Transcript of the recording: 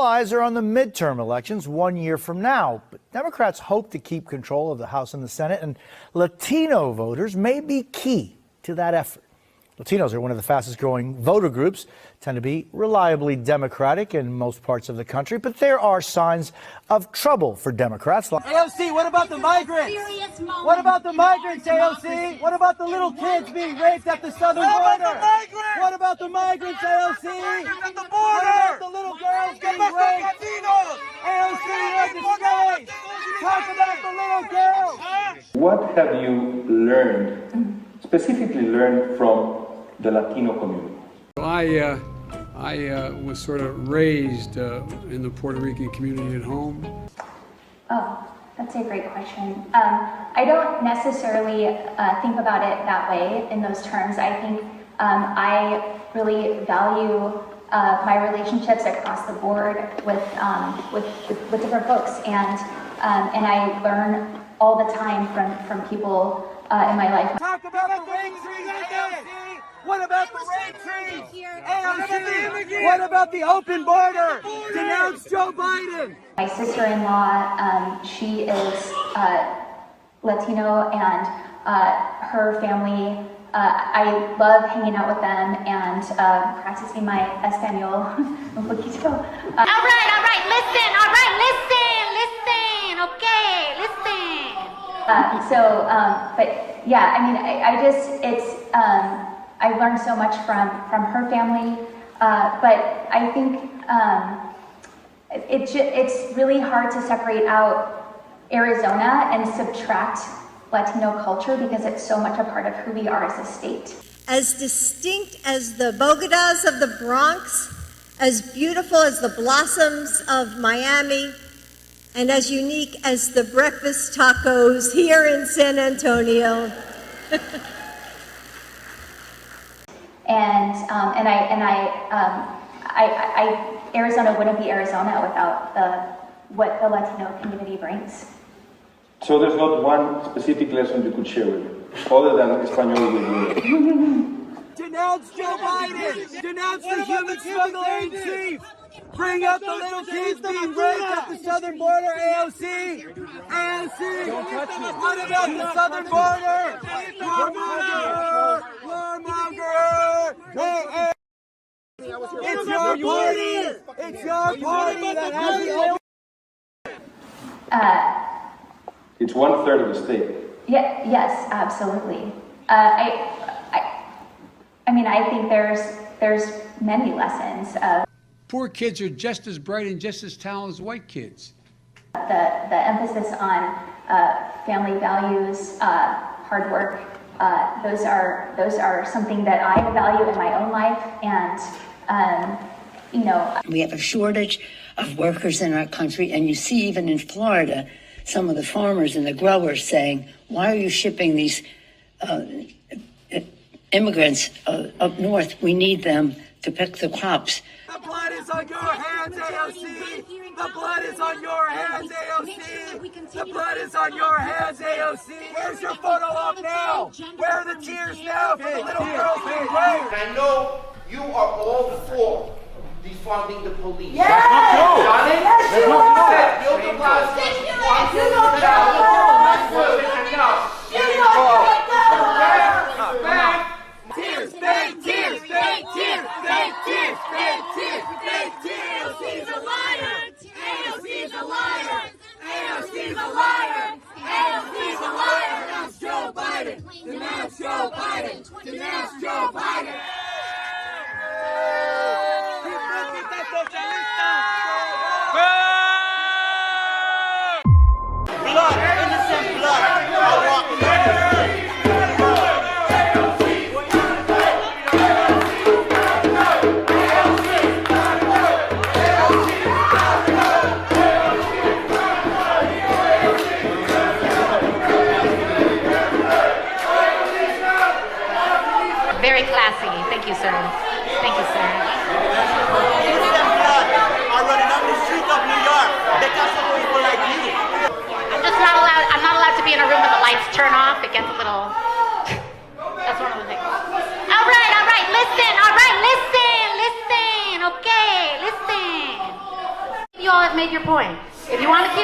eyes are on the midterm elections 1 year from now. But Democrats hope to keep control of the House and the Senate, and Latino voters may be key to that effort. Latinos are one of the fastest growing voter groups, tend to be reliably Democratic in most parts of the country, but there are signs of trouble for Democrats. AOC, what about the migrants? What about the migrants, AOC? What about the little kids being raped at the southern border? What about the migrants, AOC? What about the little girls getting raped? AOC, you're disgraced. Talk about the little girls. What have you learned, specifically learned from the Latino community? I was sort of raised in the Puerto Rican community at home. Oh, that's a great question. I don't necessarily think about it that way in those terms. I think I really value my relationships across the board with different folks, and I learn all the time from people in my life. Talk about the rape trees, AOC. What about the rape trees? AOC. What about the open border? Denounce Joe Biden. My sister-in-law, she is Latino, and her family, I love hanging out with them and practicing my Espanol un poquito. All right, listen, okay, listen. But yeah, I mean, I just, it's, I learned so much from her family, but I think it's really hard to separate out Arizona and subtract Latino culture because it's so much a part of who we are as a state. As distinct as the Bogotas of the Bronx, as beautiful as the blossoms of Miami, and as unique as the breakfast tacos here in San Antonio. Arizona wouldn't be Arizona without what the Latino community brings. So there's not one specific lesson you could share with me, other than Espanol with you. Denounce Joe Biden. Denounce the human smuggler in chief. Bring up the little kids being raped at the southern border, AOC. AOC. What about the southern border? Warmonger. Hey. It's your party. It's your party that has the It's 1/3 of the state. Yeah. Yes. Absolutely. I mean, I think there's many lessons. Poor kids are just as bright and just as talented as white kids. The emphasis on family values, hard work, those are something that I value in my own life, and you know. We have a shortage of workers in our country, and you see even in Florida, some of the farmers and the growers saying, "Why are you shipping these immigrants up north? We need them to pick the crops." The blood is on your hands, AOC. The blood is on your hands, AOC. The blood is on your hands, AOC. Where's your photo op now? Where are the tears now for the little girls being raped? I know you are all for defunding the police. Yes! Yes, you are! Bill de Blasio wants You to don't put know! out enough. You don't know! Back! Tears, fake tears, fake tears, fake tears, fake tears, fake tears. AOC's a liar! AOC's a liar! AOC's a liar! AOC's a liar! Denounce Joe Biden! Denounce Joe Biden! Denounce Joe Biden! Blood, innocent blood. Very classy. all have made your point. If you want to keep